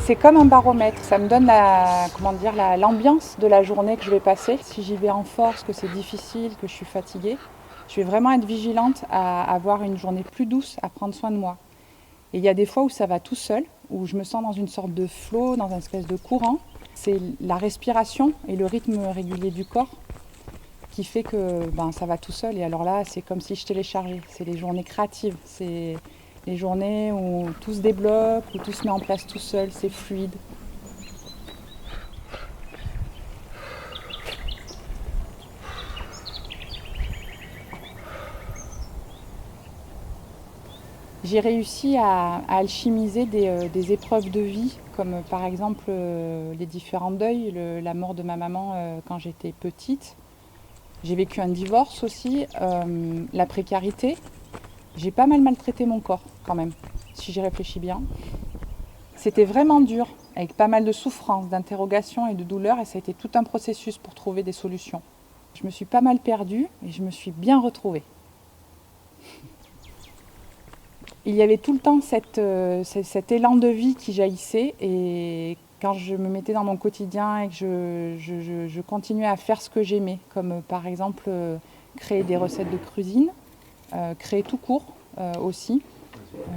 C'est comme un baromètre, ça me donne l'ambiance de la journée que je vais passer. Si j'y vais en force, que c'est difficile, que je suis fatiguée, je vais vraiment être vigilante à avoir une journée plus douce, à prendre soin de moi. Et il y a des fois où ça va tout seul, où je me sens dans une sorte de flow, dans une espèce de courant. C'est la respiration et le rythme régulier du corps qui fait que ça va tout seul. Et alors là, c'est comme si je téléchargeais. C'est les journées créatives, c'est les journées où tout se débloque, où tout se met en place tout seul, c'est fluide. J'ai réussi à alchimiser des épreuves de vie, comme par exemple les différents deuils, la mort de ma maman quand j'étais petite. J'ai vécu un divorce aussi, la précarité. J'ai pas mal maltraité mon corps quand même, si j'y réfléchis bien. C'était vraiment dur, avec pas mal de souffrance, d'interrogations et de douleurs, et ça a été tout un processus pour trouver des solutions. Je me suis pas mal perdue et je me suis bien retrouvée. Il y avait tout le temps cet élan de vie qui jaillissait, et quand je me mettais dans mon quotidien et que je continuais à faire ce que j'aimais, comme par exemple créer des recettes de cuisine, créer tout court aussi,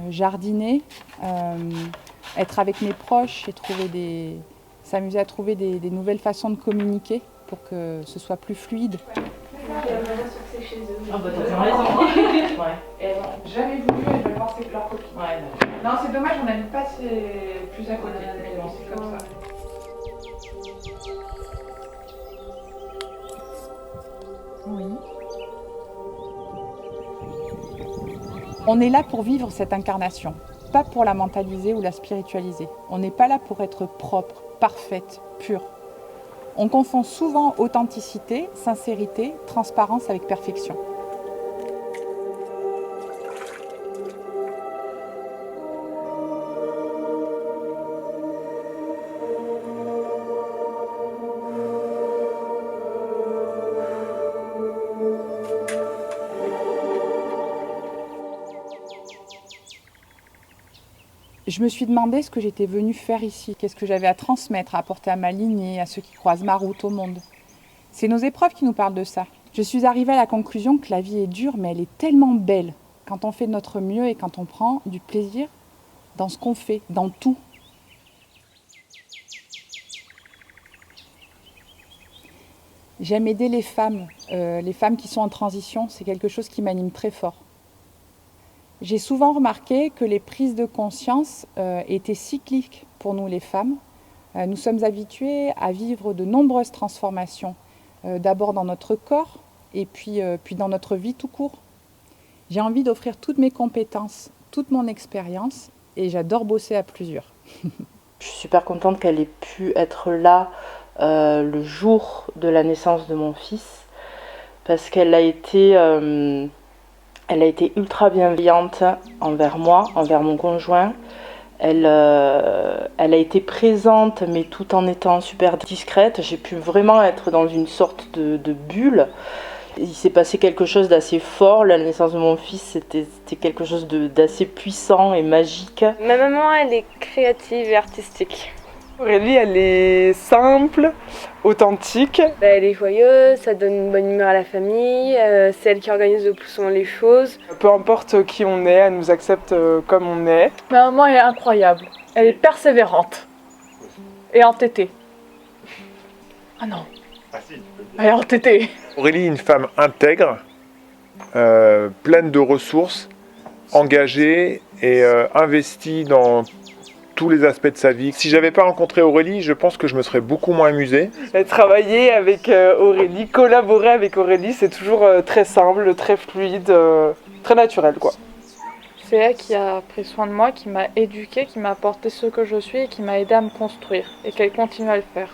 jardiner, être avec mes proches et s'amuser à trouver des nouvelles façons de communiquer pour que ce soit plus fluide. Ah bah t'as raison. Ouais. Elles n'ont jamais voulu, elles veulent voir leurs copines. Ouais, non, c'est dommage, on n'habite pas plus à côté, mais bon, c'est comme ça. Oui. On est là pour vivre cette incarnation, pas pour la mentaliser ou la spiritualiser. On n'est pas là pour être propre, parfaite, pure. On confond souvent authenticité, sincérité, transparence avec perfection. Je me suis demandé ce que j'étais venue faire ici, qu'est-ce que j'avais à transmettre, à apporter à ma lignée, à ceux qui croisent ma route au monde. C'est nos épreuves qui nous parlent de ça. Je suis arrivée à la conclusion que la vie est dure, mais elle est tellement belle quand on fait de notre mieux et quand on prend du plaisir dans ce qu'on fait, dans tout. J'aime aider les femmes qui sont en transition, c'est quelque chose qui m'anime très fort. J'ai souvent remarqué que les prises de conscience étaient cycliques pour nous les femmes. Nous sommes habituées à vivre de nombreuses transformations, d'abord dans notre corps et puis dans notre vie tout court. J'ai envie d'offrir toutes mes compétences, toute mon expérience, et j'adore bosser à plusieurs. Je suis super contente qu'elle ait pu être là le jour de la naissance de mon fils, parce qu'elle a été ultra bienveillante envers moi, envers mon conjoint. Elle a été présente, mais tout en étant super discrète. J'ai pu vraiment être dans une sorte de bulle. Il s'est passé quelque chose d'assez fort. La naissance de mon fils, c'était quelque chose d'assez puissant et magique. Ma maman, elle est créative et artistique. Aurélie, elle est simple, authentique. Elle est joyeuse, ça donne une bonne humeur à la famille, c'est elle qui organise le plus souvent les choses. Peu importe qui on est, elle nous accepte comme on est. Ma maman est incroyable, elle est persévérante et entêtée. Ah non, elle est entêtée. Aurélie est une femme intègre, pleine de ressources, engagée et investie dans tous les aspects de sa vie. Si j'avais pas rencontré Aurélie, je pense que je me serais beaucoup moins amusé. Travailler avec Aurélie, collaborer avec Aurélie, c'est toujours très simple, très fluide, très naturel, quoi. C'est elle qui a pris soin de moi, qui m'a éduquée, qui m'a apporté ce que je suis et qui m'a aidé à me construire et qu'elle continue à le faire.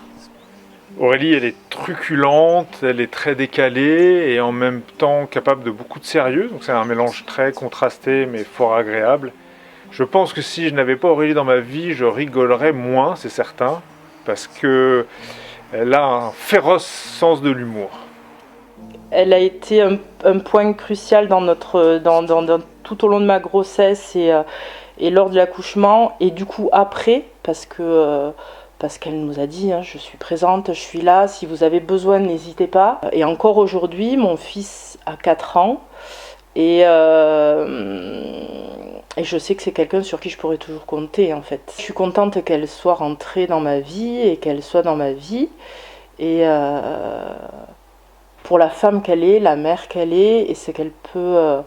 Aurélie, elle est truculente, elle est très décalée et en même temps capable de beaucoup de sérieux. Donc c'est un mélange très contrasté mais fort agréable. Je pense que si je n'avais pas Aurélie dans ma vie, je rigolerais moins, c'est certain, parce qu'elle a un féroce sens de l'humour. Elle a été un point crucial dans tout au long de ma grossesse et lors de l'accouchement, et du coup après, parce qu'elle nous a dit, je suis présente, je suis là, si vous avez besoin, n'hésitez pas. Et encore aujourd'hui, mon fils a 4 ans, et je sais que c'est quelqu'un sur qui je pourrais toujours compter, en fait. Je suis contente qu'elle soit rentrée dans ma vie et qu'elle soit dans ma vie. Et pour la femme qu'elle est, la mère qu'elle est, et c'est qu'elle peut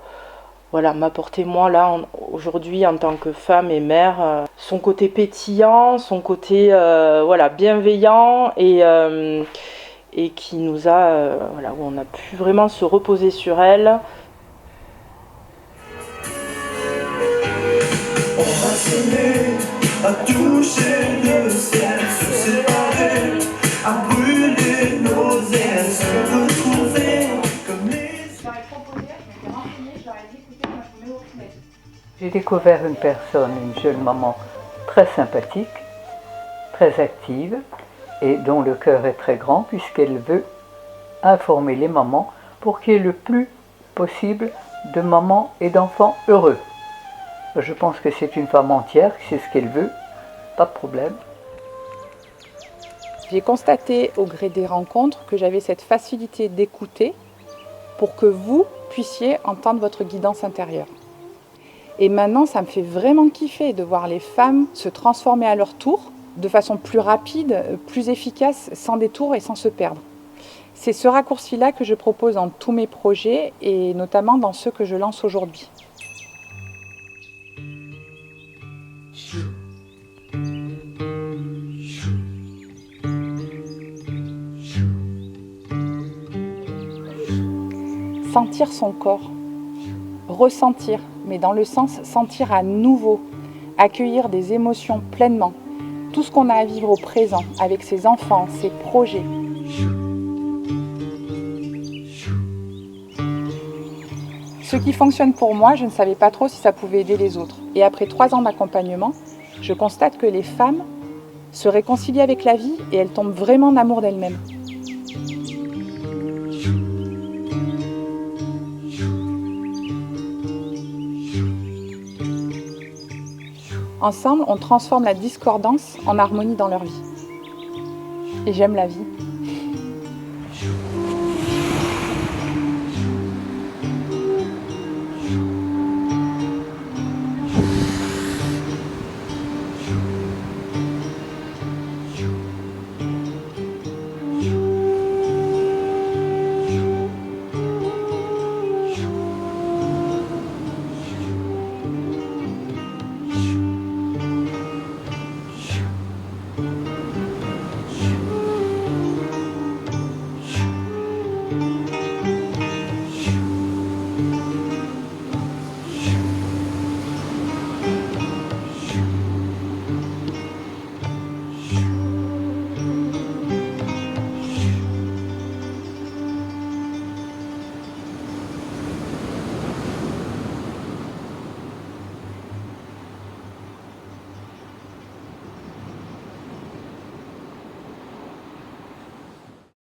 m'apporter moi là aujourd'hui en tant que femme et mère, son côté pétillant, son côté bienveillant et qui nous a où on a pu vraiment se reposer sur elle. À toucher le ciel, se séparer, à brûler nos ailes, se retrouver comme les... J'ai découvert une personne, une jeune maman très sympathique, très active et dont le cœur est très grand puisqu'elle veut informer les mamans pour qu'il y ait le plus possible de mamans et d'enfants heureux. Je pense que c'est une femme entière, qui sait ce qu'elle veut, pas de problème. J'ai constaté au gré des rencontres que j'avais cette facilité d'écouter pour que vous puissiez entendre votre guidance intérieure. Et maintenant, ça me fait vraiment kiffer de voir les femmes se transformer à leur tour de façon plus rapide, plus efficace, sans détour et sans se perdre. C'est ce raccourci-là que je propose dans tous mes projets et notamment dans ceux que je lance aujourd'hui. Sentir son corps, ressentir, mais dans le sens sentir à nouveau, accueillir des émotions pleinement, tout ce qu'on a à vivre au présent, avec ses enfants, ses projets. Ce qui fonctionne pour moi, je ne savais pas trop si ça pouvait aider les autres. Et après 3 ans d'accompagnement, je constate que les femmes se réconcilient avec la vie et elles tombent vraiment en amour d'elles-mêmes. Ensemble, on transforme la discordance en harmonie dans leur vie. Et j'aime la vie.